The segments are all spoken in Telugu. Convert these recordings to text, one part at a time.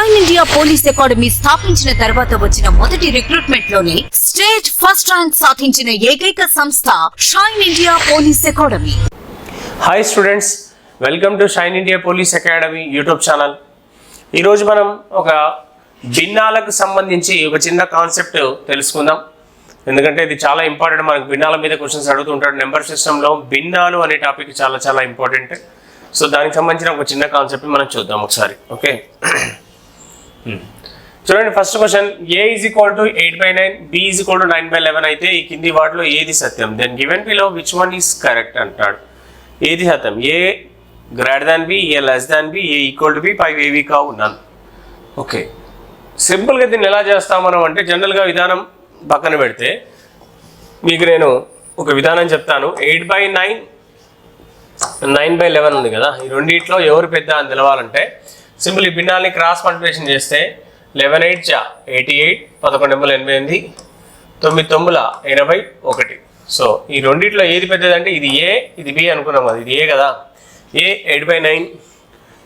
షైన్ ఇండియా పోలీస్ అకాడమీ స్థాపించిన తర్వాత వచ్చిన మొదటి రిక్రూట్మెంట్ లోనే స్టేట్ ఫస్ట్ ర్యాంక్ సాధించిన ఏకైక సంస్థ shine India police academy. Hi students, welcome to shine India police academy YouTube channel. ఈరోజు మనం ఒక భిన్నాలకు సంబంధించి ఒక చిన్న కాన్సెప్ట్ తెలుసుకుందాం. ఎందుకంటే ఇది చాలా ఇంపార్టెంట్. మనకు భిన్నాల మీద క్వశ్చన్స్ అడుగుతుంటాడు. నెంబర్ సిస్టంలో భిన్నాలు అనే టాపిక్ చాలా ఇంపార్టెంట్. సో దానికి సంబంధించిన ఒక చిన్న కాన్సెప్ట్ మనం చూద్దాం ఒకసారి. ఓకే, చూడండి. First question, a is equal to 8/9, b is equal to 9/11 అయితే ఈ కింది వాటిలో ఏది సత్యం? Then given below which one is correct అంటాడు. ఏది సత్యం? a greater than b, a less than b, a equal to b, 5 ఏవి కావు నన్. ఓకే, సింపుల్గా దీన్ని ఎలా చేస్తాం మనం అంటే, జనరల్గా విధానం పక్కన పెడితే మీకు నేను ఒక విధానం చెప్తాను. 8/9, 9/11 ఉంది కదా, ఈ రెండిట్లో ఎవరు పెద్ద అని తెలవాలంటే సింపుల్ ఈ భిన్నాల్ని క్రాస్ మల్టిప్లికేషన్ చేస్తే 11 8 88, 11 88, 9 9 81. సో ఈ రెండిట్లో ఏది పెద్దది అంటే ఇది ఏ, ఇది బి అనుకున్నాం కదా. ఇది ఏ కదా, ఏ 8/9,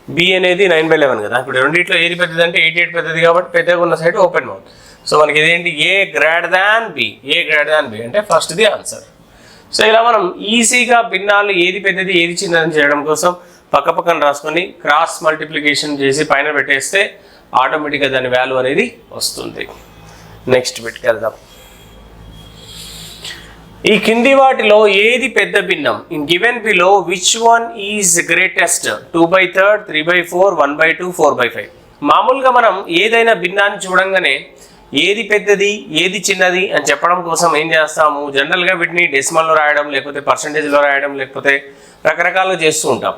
బి అనేది 9/11 కదా. ఇప్పుడు రెండిట్లో ఏది పెద్దది అంటే 88 పెద్దది కాబట్టి పెద్దగా ఉన్న సైడ్ ఓపెన్ మౌత్. సో మనకి ఇదేంటి, ఏ గ్రేటర్ దాన్ బి, ఏ గ్రేటర్ దాన్ బి అంటే ఫస్ట్ది ఆన్సర్. సో ఇలా మనం ఈజీగా భిన్నాలు ఏది పెద్దది ఏది చిన్నదని చేయడం కోసం పక్కన రాసుకొని క్రాస్ మల్టిప్లికేషన్ చేసి పైన పెట్టేస్తే ఆటోమేటిక్గా దాని వాల్యూ అనేది వస్తుంది. నెక్స్ట్ బిట్కి వెళ్దాం. ఈ కింది వాటిలో ఏది పెద్ద భిన్నం? In given below which one is greatest? 2/3, 3/4, 1/2, 4/5. మామూలుగా మనం ఏదైనా భిన్నాన్ని చూడంగానే ఏది పెద్దది ఏది చిన్నది అని చెప్పడం కోసం ఏం చేస్తాము, జనరల్గా వీటిని డెసిమల్లో రాయడం, లేకపోతే పర్సంటేజ్లో రాయడం, లేకపోతే రకరకాలుగా చేస్తూ ఉంటాం.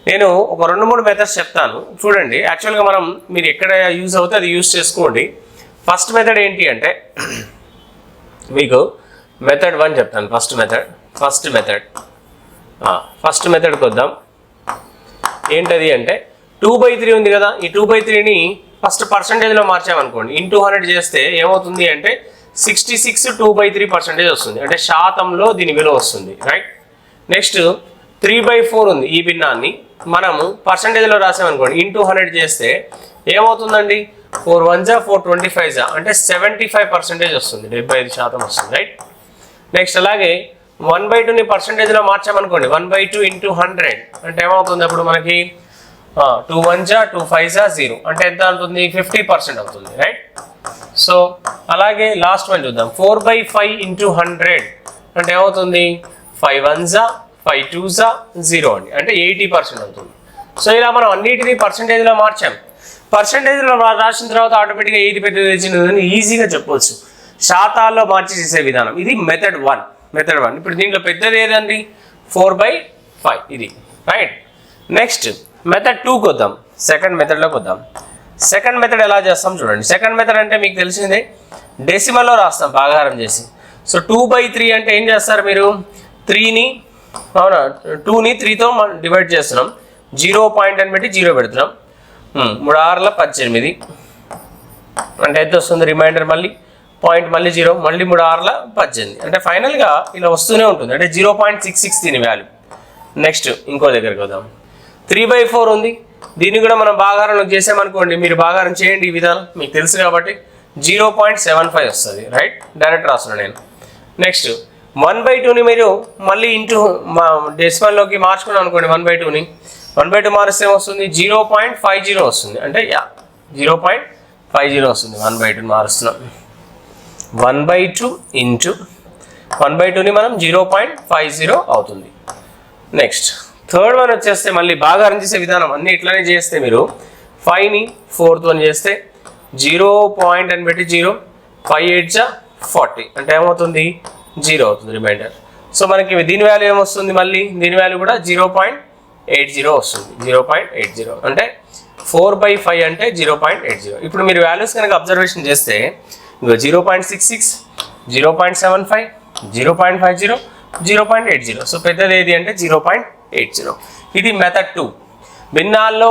నేను ఒక 2-3 మెథడ్స్ చెప్తాను చూడండి. యాక్చువల్గా మనం మీరు ఎక్కడ యూజ్ అవుతే అది యూజ్ చేసుకోండి. ఫస్ట్ మెథడ్ ఏంటి అంటే, మీకు మెథడ్ 1 చెప్తాను. ఫస్ట్ మెథడ్కి వద్దాం. ఏంటది అంటే 2/3 ఉంది కదా, ఈ 2/3ని ఫస్ట్ పర్సంటేజ్లో మార్చామనుకోండి. ఇంటూ 100 చేస్తే ఏమవుతుంది అంటే 66 2/3% వస్తుంది. అంటే శాతంలో దీని విలువ వస్తుంది, రైట్. నెక్స్ట్ 3/4 ఉంది. ఈ భిన్నాన్ని మనము పర్సంటేజ్లో రాసామనుకోండి. ఇంటూ 100 చేస్తే ఏమవుతుందండి, 4 1 4 25 అంటే 75% వస్తుంది, 75% వస్తుంది, రైట్. నెక్స్ట్ అలాగే 1/2ని పర్సంటేజ్లో మార్చామనుకోండి. 1/2 ఇంటూ 100 అంటే ఏమవుతుంది అప్పుడు మనకి 2 1 2 5 0 అంటే ఎంత అవుతుంది, 50% అవుతుంది, రైట్. సో అలాగే లాస్ట్ వన్ చూద్దాం. 4/5 ఇంటూ 100 అంటే ఏమవుతుంది, 5 1 5 2 0 అండి, అంటే 80% అవుతుంది. సో ఇలా మనం అన్నిటినీ పర్సంటేజ్లో మార్చాం. పర్సంటేజ్లో రాసిన తర్వాత ఆటోమేటిక్గా ఏది పెద్దది చిన్నదని ఈజీగా చెప్పవచ్చు. శాతాల్లో మార్చి చేసే విధానం ఇది మెథడ్ 1. ఇప్పుడు దీంట్లో పెద్దది ఏదండి, 4/5 ఇది, రైట్. నెక్స్ట్ మెథడ్ 2కి వద్దాం. సెకండ్ మెథడ్లోకి వద్దాం. సెకండ్ మెథడ్ ఎలా చేస్తాం చూడండి. సెకండ్ మెథడ్ అంటే మీకు తెలిసిందే, డెసిమల్లో రాస్తాం భాగాహారం చేసి. సో 2/3 అంటే ఏం చేస్తారు మీరు, 3ని 2ని 3తో డివైడ్ చేస్తున్నాం. 0 పాయింట్ అని పెట్టి 0 పెడుతున్నాం. 3 6 18 అంటే ఎంత వస్తుంది, రిమైండర్ మళ్ళీ పాయింట్ మళ్ళీ 0, మళ్ళీ 3 6 18 అంటే ఫైనల్గా ఇలా వస్తూనే ఉంటుంది. అంటే 0.66 దీని వాల్యూ. నెక్స్ట్ ఇంకో దగ్గరికి వద్దాం. 3/4 ఉంది. దీన్ని కూడా మనం భాగాహారంలో చేసామనుకోండి. మీరు భాగాహారం చేయండి, ఈ విధానం మీకు తెలుసు కాబట్టి 0.75 వస్తుంది, రైట్. డైరెక్ట్ రాస్తున్నాను నేను. నెక్స్ట్ 1/2ని మీరు మళ్ళీ ఇంటూ డెసిమల్లోకి మార్చుకున్నాం అనుకోండి. 1/2ని 1/2 మారిస్తే ఏమొస్తుంది, 0.50 వస్తుంది. అంటే 0.50 వస్తుంది. 1/2ని మారుస్తున్నాం. 1/2 ఇంటూ 1/2ని మనం 0.50 అవుతుంది. నెక్స్ట్ థర్డ్ వన్ వచ్చేస్తే మళ్ళీ భాగాహారం చేసే విధానం అన్ని ఇట్లానే చేస్తే మీరు 5ని 4తో చేస్తే 0 పాయింట్ అని పెట్టి 0, 5 8 40 అంటే ఏమవుతుంది, 0 అవుతుంది రిమైండర్. సో మనకి దీని వాల్యూ ఏమొస్తుంది, మళ్ళీ దీని వాల్యూ కూడా 0.80 వస్తుంది. 0.80 అంటే 4/5 అంటే 0.80. ఇప్పుడు మీరు వాల్యూస్ కనుక అబ్జర్వేషన్ చేస్తే 0.66, 0.75, 0.50, 0.80. సో పెద్దది ఏది అంటే 0.80. ఇది మెథడ్ 2. భిన్నాల్లో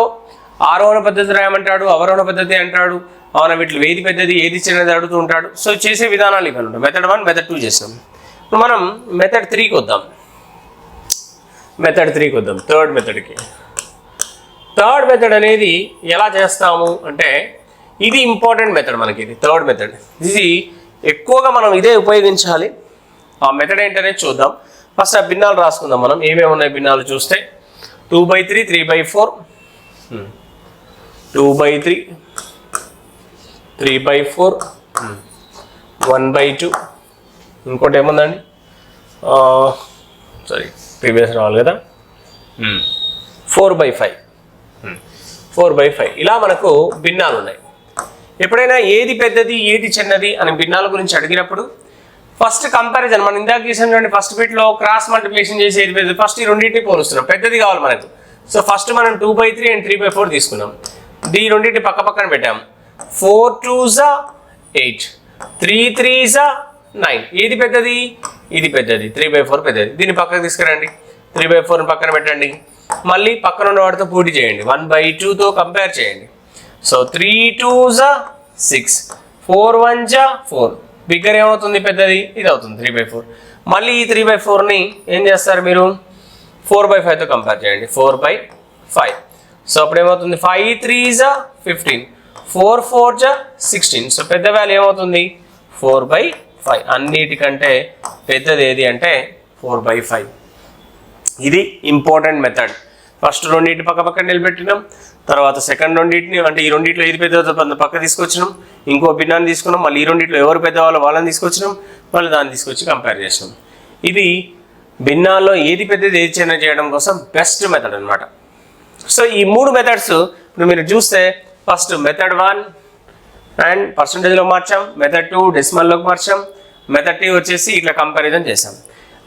ఆరోహణ పద్ధతి రాయమంటాడు, అవరోహణ పద్ధతి అంటాడు. అవునా, వీటిలో ఏది పెద్దది ఏది చిన్నది అడుగుతూ ఉంటాడు. సో చేసే విధానాలు ఇవి ఉంటాయి. మెథడ్ 1, మెథడ్ 2 చేసినాం. ఇప్పుడు మనం మెథడ్ 3కి వద్దాం. థర్డ్ మెథడ్కి. థర్డ్ మెథడ్ అనేది ఎలా చేస్తాము అంటే, ఇది ఇంపార్టెంట్ మెథడ్ మనకి, ఇది థర్డ్ మెథడ్. ఇది ఎక్కువగా మనం ఇదే ఉపయోగించాలి. ఆ మెథడ్ ఏంటనేది చూద్దాం. ఫస్ట్ ఆ భిన్నాలు రాసుకుందాం. మనం ఏమేమి ఉన్నాయి భిన్నాలు చూస్తే 2/3, 3/4, 2/3, 3/4, 1/2, ఇంకోటి ఏముందండి, సారీ ప్రీవియస్ రావాలి కదా, 4/5, 4/5. ఇలా మనకు భిన్నాలు ఉన్నాయి. ఎప్పుడైనా ఏది పెద్దది ఏది చిన్నది అని భిన్నాల గురించి అడిగినప్పుడు ఫస్ట్ కంపారిజన్, మనం ఇందాక చేసాం చూడండి, ఫస్ట్ బిట్లో క్రాస్ మల్టిప్లికేషన్ చేసి ఏది పెద్దది, ఫస్ట్ ఈ రెండింటిని పోలుస్తున్నాం, పెద్దది కావాలి మనకు. సో ఫస్ట్ మనం 2/3 అండ్ 3/4 తీసుకున్నాం. ఈ రెండింటి పక్క పక్కన పెట్టాం. 4 2s 8, 3 3s 9. ఏది పెద్దది? ఇది పెద్దది, 3/4 పెద్దది. దీన్ని పక్కకు తీసుకురండి, 3/4 పక్కన పెట్టండి. మళ్ళీ పక్కన ఉన్న వాటితో పూర్తి చేయండి, 1/2తో కంపేర్ చేయండి. So 3 2s 6, 4 1s 4. బిగ్గర్ ఏమవుతుంది? పెద్దది ఇది అవుతుంది, 3/4. మళ్ళీ ఈ 3/4ని ఏం చేస్తారు మీరు? 4/5తో కంపేర్ చేయండి, 4/5. సో అప్పుడు ఏమవుతుంది? 5 3s 15, 4 4s 16. సో పెద్ద వాల్యూ ఏమవుతుంది? 4/5. అన్నిటికంటే పెద్దది ఏది అంటే 4/5. ఇది ఇంపార్టెంట్ మెథడ్. ఫస్ట్ రెండింటి పక్క పక్కన నిలబెట్టినాం, తర్వాత సెకండ్ రెండింటిని, అంటే ఈ రెండింటిలో ఏది పెద్దదో పక్క తీసుకొచ్చినాం, ఇంకో భిన్నాన్ని తీసుకున్నాం, మళ్ళీ ఈ రెండింటిలో ఎవరు పెద్దవాళ్ళో వాళ్ళని తీసుకొచ్చినాం, మళ్ళీ దాన్ని తీసుకొచ్చి కంపేర్ చేసినాం. ఇది భిన్నాల్లో ఏది పెద్దది ఏది చిన్న చేయడం కోసం బెస్ట్ మెథడ్ అనమాట. సో ఈ మూడు మెథడ్స్ ఇప్పుడు మీరు చూస్తే, ఫస్ట్ మెథడ్ 1 అండ్ పర్సంటేజ్లో మార్చాం, మెథడ్ 2 డెసిమల్లోకి మార్చాం, మెథడ్ 3 వచ్చేసి ఇట్లా కంపారిజన్ చేసాం.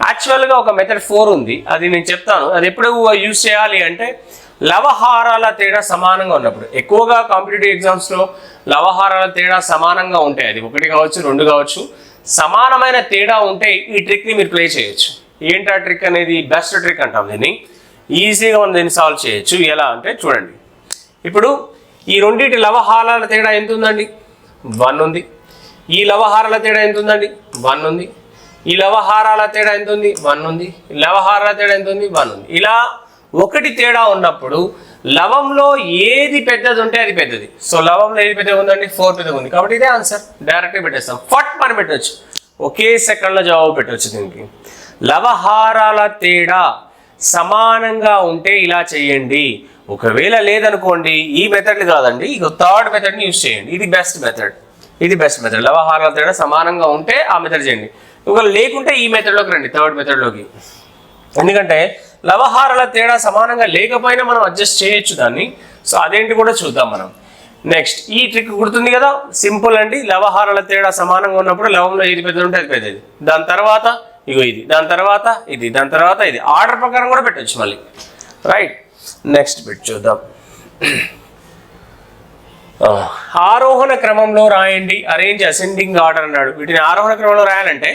యాక్చువల్గా ఒక మెథడ్ 4 ఉంది, అది నేను చెప్తాను. అది ఎప్పుడు యూజ్ చేయాలి అంటే లవహారాల తేడా సమానంగా ఉన్నప్పుడు. ఎక్కువగా కాంపిటేటివ్ ఎగ్జామ్స్లో లవహారాల తేడా సమానంగా ఉంటాయి, అది 1 కావచ్చు 2 కావచ్చు, సమానమైన తేడా ఉంటే ఈ ట్రిక్ని మీరు ప్లే చేయొచ్చు. ఏంటి ఆ ట్రిక్ అనేది? బెస్ట్ ట్రిక్ అంటాం దీన్ని. ఈజీగా మనం దీన్ని సాల్వ్ చేయొచ్చు. ఎలా అంటే చూడండి, ఇప్పుడు ఈ రెండింటి లవహారాల తేడా ఎంత ఉందండి? 1 ఉంది. ఈ లవహారాల తేడా ఎంత ఉందండి? 1 ఉంది. ఈ లవహారాల తేడా ఎంత ఉంది? 1 ఉంది. లవహారాల తేడా ఎంత ఉంది? 1 ఉంది. ఇలా ఒకటి తేడా ఉన్నప్పుడు లవంలో ఏది పెద్దది ఉంటే అది పెద్దది. సో లవంలో ఏది పెద్దగా ఉందండి? 4 పెద్దగా ఉంది, కాబట్టి ఇదే ఆన్సర్. డైరెక్ట్గా పెట్టేస్తాం, ఫట్ మనం పెట్టవచ్చు, ఒకే సెకండ్లో జవాబు పెట్టవచ్చు దీనికి. లవహారాల తేడా సమానంగా ఉంటే ఇలా చేయండి. ఒకవేళ లేదనుకోండి, ఈ మెథడ్ కాదండి, ఇక థర్డ్ మెథడ్ని యూజ్ చేయండి. ఇది బెస్ట్ మెథడ్, ఇది బెస్ట్ మెథడ్. లవహారాల తేడా సమానంగా ఉంటే ఆ మెథడ్ చేయండి. ఒకవేళ లేకుంటే ఈ మెథడ్లోకి రండి, థర్డ్ మెథడ్లోకి. ఎందుకంటే లవహారాల తేడా సమానంగా లేకపోయినా మనం అడ్జస్ట్ చేయొచ్చు దాన్ని. సో అదేంటి కూడా చూద్దాం మనం. నెక్స్ట్ ఈ ట్రిక్ గుర్తుంది కదా, సింపుల్ అండి. లవహారాల తేడా సమానంగా ఉన్నప్పుడు లవంలో ఏది పెద్దది ఉంటే అది పెద్దది, దాని తర్వాత ఇగో ఇది, దాని తర్వాత ఇది, దాని తర్వాత ఇది, ఆర్డర్ ప్రకారం కూడా పెట్టచ్చు మళ్ళీ. రైట్, నెక్స్ట్ బిట్ చూద్దాం. ఆరోహణ క్రమంలో రాయండి, అరేంజ్ అసెండింగ్ ఆర్డర్ అన్నాడు. వీటిని ఆరోహణ క్రమంలో రాయాలంటే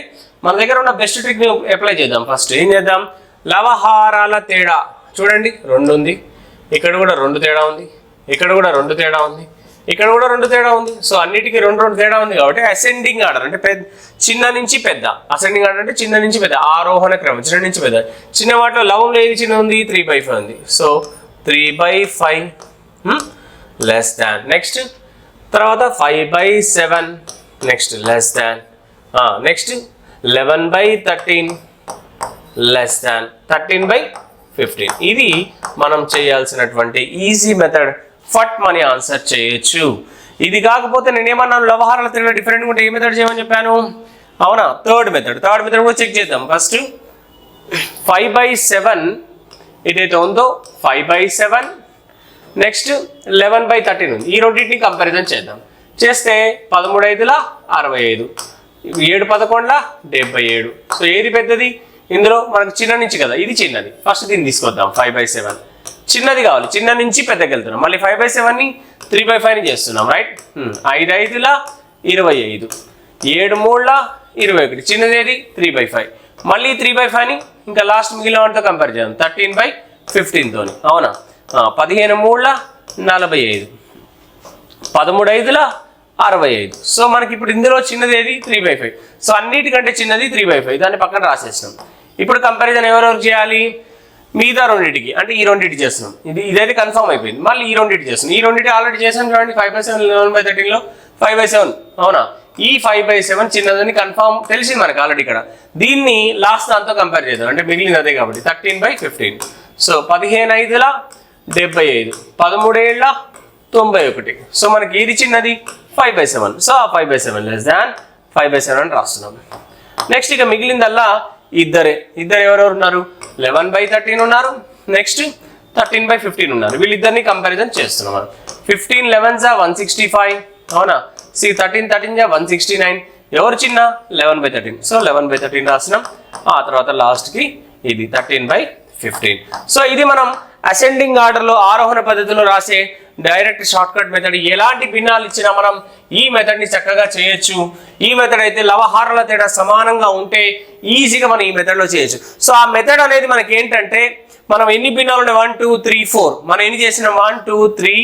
మన దగ్గర ఉన్న బెస్ట్ ట్రిక్ని అప్లై చేద్దాం. ఫస్ట్ ఏం చేద్దాం? లవహారాల తేడా చూడండి 2 ఉంది, ఇక్కడ కూడా 2 తేడా ఉంది, ఇక్కడ కూడా 2 తేడా ఉంది, ఇక్కడ కూడా 2 తేడా ఉంది. సో అన్నిటికీ 2 తేడా ఉంది కాబట్టి అసెండింగ్ ఆర్డర్ అంటే చిన్న నుంచి పెద్ద. అసెండింగ్ ఆర్డర్ అంటే చిన్న నుంచి పెద్ద, ఆరోహణ క్రమం చిన్న నుంచి పెద్ద. చిన్న వాటిలో లవంలో ఏది చిన్న ఉంది? 3/5 ఉంది. So 3/5 less than. నెక్స్ట్ తర్వాత 5/7, next less than. Next 11/13 less than 13/15. ఇది మనం చేయాల్సినటువంటి ఈజీ మెథడ్. ఫట్ మనీ ఆన్సర్ చేయొచ్చు. ఇది కాకపోతే నేనేమన్నాను, లవహారాల తేడా డిఫరెంట్గా ఉంటే ఏ మెథడ్ చేయమని చెప్పాను? అవునా, థర్డ్ మెథడ్. థర్డ్ మెథడ్ కూడా చెక్ చేద్దాం. ఫస్ట్ 5/7 ఏదైతే ఉందో 5/7, నెక్స్ట్ 11/13 ఉంది. ఈ రెండింటిని కంపారిజన్ చేద్దాం. చేస్తే 13/5 65, 7 11 77. సో ఏది పెద్దది ఇందులో? మనకు చిన్న నుంచి కదా, ఇది చిన్నది. ఫస్ట్ దీన్ని తీసుకొద్దాం. 5/7 చిన్నది కావాలి, చిన్న నుంచి పెద్దకి వెళ్తున్నాం. మళ్ళీ 5/7ని 3/5ని చేస్తున్నాం. రైట్, 5 5 25, 7 3 21. చిన్నది ఏది? 3/5. మళ్ళీ 3/5ని ఇంకా లాస్ట్ మిగిలిన వాటితో కంపేర్ చేద్దాం, 13/15 తోని. అవునా, 15 3 45, 13 5 65. సో మనకి ఇప్పుడు ఇందులో చిన్నది ఏది? 3/5. సో అన్నిటికంటే చిన్నది 3/5, దాన్ని పక్కన రాసేసినాం. ఇప్పుడు కంపారిజన్ ఎవరెవరు చేయాలి? మిగతా రెండింటికి అంటే ఈ రెండింటి చేస్తున్నాం. ఇదైతే కన్ఫర్మ్ అయిపోయింది. మళ్ళీ ఈ రెండింటి చేస్తున్నాం. ఈ రెండింటి ఆల్రెడీ చేసాం చూడండి. 5/7 11/13లో 5/7 అవునా. ఈ 5/7 చిన్నదని కన్ఫర్మ్ తెలిసింది మనకి ఆల్రెడీ. ఇక్కడ దీన్ని లాస్ట్ దాంతో కంపేర్ చేద్దాం అంటే మిగిలింది అదే కాబట్టి 13/15. సో 15/5 75, 13 91. సో మనకి ఏది చిన్నది 5/7. సో ఆ 5/7 లెస్ దాన్ 5/7 అని రాస్తున్నాం. నెక్స్ట్ ఇక మిగిలిందల్లా ఇద్దరు ఎవరెవరు ఉన్నారు 11/13 ఉన్నారు. నెక్స్ట్ 13/15 ఉన్నారు. వీళ్ళిద్దరిని కంపారిజన్ చేస్తున్నాం. 15 11 165 అవునా. 13 169. ఎవరు చిన్న 11/13. సో 11/13 రాసినాం. ఆ తర్వాత లాస్ట్కి ఇది 13/15. సో ఇది మనం అసెండింగ్ ఆర్డర్లో ఆరోహణ పద్ధతిలో రాసే డైరెక్ట్ షార్ట్ కట్ మెథడ్. ఎలాంటి భిన్నాలు ఇచ్చినా మనం ఈ మెథడ్ని చక్కగా చేయొచ్చు. ఈ మెథడ్ అయితే లవహారాల తేడా సమానంగా ఉంటే ఈజీగా మనం ఈ మెథడ్లో చేయొచ్చు. సో ఆ మెథడ్ అనేది మనకి ఏంటంటే మనం ఎన్ని భిన్నాలు ఉన్నాయి 1 2 3 4 మనం ఎన్ని చేసినాం 1 2 3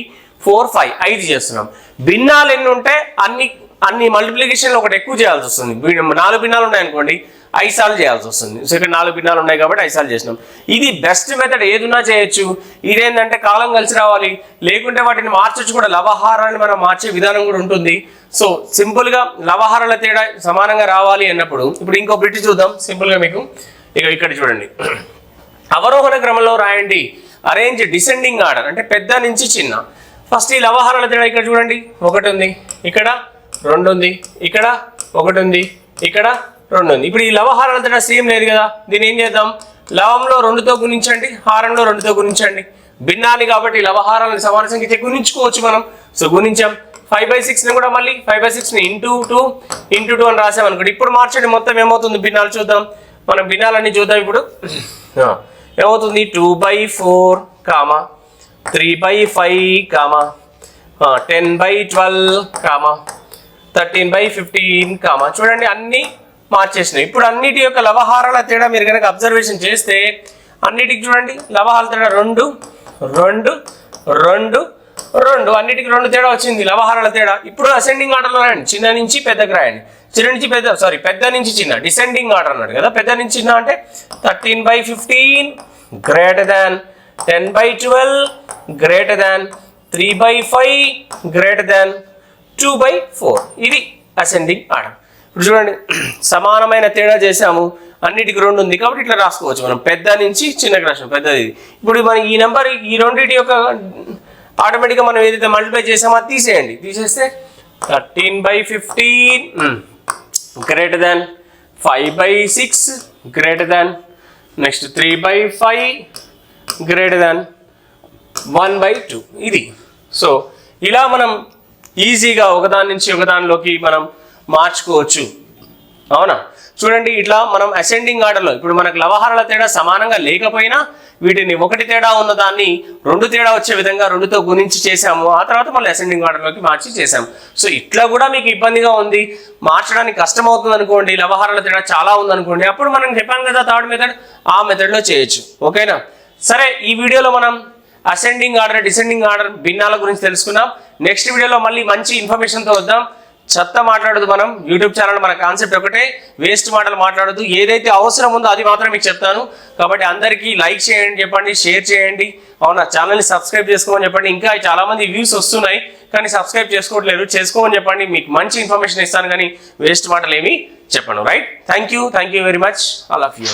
4 5 5 చేస్తున్నాం. భిన్నాలు ఎన్ని ఉంటే అన్ని మల్టిప్లికేషన్లో ఒకటి ఎక్కువ చేయాల్సి వస్తుంది. 4 భిన్నాలు ఉన్నాయనుకోండి 5 సార్లు చేయాల్సి వస్తుంది. సో ఇక్కడ 4 భిన్నాలు ఉన్నాయి కాబట్టి 5 సార్లు చేసినాం. ఇది బెస్ట్ మెథడ్. ఏదున్నా చేయొచ్చు. ఇదేంటంటే కాలం కలిసి రావాలి, లేకుంటే వాటిని మార్చొచ్చు కూడా. లవహారాన్ని మనం మార్చే విధానం కూడా ఉంటుంది. సో సింపుల్గా లవహారాల తేడా సమానంగా రావాలి అన్నప్పుడు ఇప్పుడు ఇంకో బిట్ చూద్దాం సింపుల్గా మీకు. ఇక ఇక్కడ చూడండి, అవరోహణ క్రమంలో రాయండి. అరేంజ్ డిసెండింగ్ ఆర్డర్ అంటే పెద్ద నుంచి చిన్న. ఫస్ట్ ఈ లవహారాల తేడా ఇక్కడ చూడండి. 1 ఉంది, ఇక్కడ 2 ఉంది, ఇక్కడ 1 ఉంది, ఇక్కడ 2 ఉంది. ఇప్పుడు ఈ లవహారాల తేడా సేమ్ లేదు కదా. దీన్ని ఏం చేద్దాం, లవంలో 2తో గుణించండి, హారంలో 2తో గుణించండి. భిన్నాలు కాబట్టి లవహారాలను సమాన సంఖ్య గుణించుకోవచ్చు మనం. సో గుణించాం. 5/6ని కూడా మళ్ళీ 5/6ని ఇంటూ 2 అని రాసాం అనుకోండి. ఇప్పుడు మార్చండి, మొత్తం ఏమవుతుంది భిన్నాలు చూద్దాం. మనం భిన్నాలన్నీ చూద్దాం. ఇప్పుడు ఏమవుతుంది 2/4 3/5 10/12 13/15 చూడండి అన్ని మార్చేసినాయి. ఇప్పుడు అన్నిటి యొక్క లవహారాల తేడా మీరు కనుక అబ్జర్వేషన్ చేస్తే అన్నిటికి చూడండి లవహారాల తేడా 2 2 2 2 అన్నిటికి 2 తేడా వచ్చింది లవహారాల తేడా. ఇప్పుడు అసెండింగ్ ఆర్డర్లో రాయండి, చిన్న నుంచి పెద్దకి రాయండి. పెద్ద నుంచి చిన్న డిసెండింగ్ ఆర్డర్ అన్నాడు కదా. పెద్ద నుంచి చిన్న అంటే 13/15 greater than 10/12 greater than 3/5 greater than 2/4. ఇది అసెండింగ్ ఆర్డర్. ఇప్పుడు చూడండి సమానమైన తేడా చేసాము, అన్నిటికి 2 ఉంది కాబట్టి ఇట్లా రాసుకోవచ్చు మనం. పెద్ద నుంచి చిన్నకి రాసాం, పెద్దది. ఇప్పుడు మన ఈ నెంబర్ ఈ రెండింటి యొక్క ఆటోమేటిక్గా మనం ఏదైతే మల్టిప్లై చేసామో అది తీసేయండి. తీసేస్తే 13/15 greater than 5/6 greater than next 3/5 greater than 1/2 ఇది. సో ఇలా మనం ఈజీగా ఒకదాని నుంచి ఒకదానిలోకి మనం మార్చుకోవచ్చు అవునా. చూడండి ఇట్లా మనం అసెండింగ్ ఆర్డర్లో ఇప్పుడు మనకు లవహారాల తేడా సమానంగా లేకపోయినా వీటిని 1 తేడా ఉన్న దాన్ని 2 తేడా వచ్చే విధంగా 2తో గుణించి చేసాము. ఆ తర్వాత మళ్ళీ అసెండింగ్ ఆర్డర్లోకి మార్చి చేసాము. సో ఇట్లా కూడా మీకు ఇబ్బందిగా ఉంది, మార్చడానికి కష్టం అవుతుంది అనుకోండి, లవహారాల తేడా చాలా ఉందనుకోండి, అప్పుడు మనం చెప్పాం కదా థర్డ్ మెథడ్, ఆ మెథడ్లో చేయొచ్చు. ఓకేనా. సరే ఈ వీడియోలో మనం అసెండింగ్ ఆర్డర్ డిసెండింగ్ ఆర్డర్ భిన్నాల గురించి తెలుసుకున్నాం. నెక్స్ట్ వీడియోలో మళ్ళీ మంచి ఇన్ఫర్మేషన్తో వద్దాం. చెత్త మాట్లాడదు మనం యూట్యూబ్ ఛానల్, మన కాన్సెప్ట్ ఒకటే, వేస్ట్ మాటలు మాట్లాడదు. ఏదైతే అవసరం ఉందో అది మాత్రం మీకు చెప్తాను. కాబట్టి అందరికీ లైక్ చేయండి, చెప్పండి, షేర్ చేయండి అవునా. ఛానల్ని సబ్స్క్రైబ్ చేసుకోమని చెప్పండి. ఇంకా చాలామంది వ్యూస్ వస్తున్నాయి కానీ సబ్స్క్రైబ్ చేసుకోవట్లేదు, చేసుకోమని చెప్పండి. మీకు మంచి ఇన్ఫర్మేషన్ ఇస్తాను కానీ వేస్ట్ మాటలు ఏమీ చెప్పండి. Right. Thank you very much, all of you.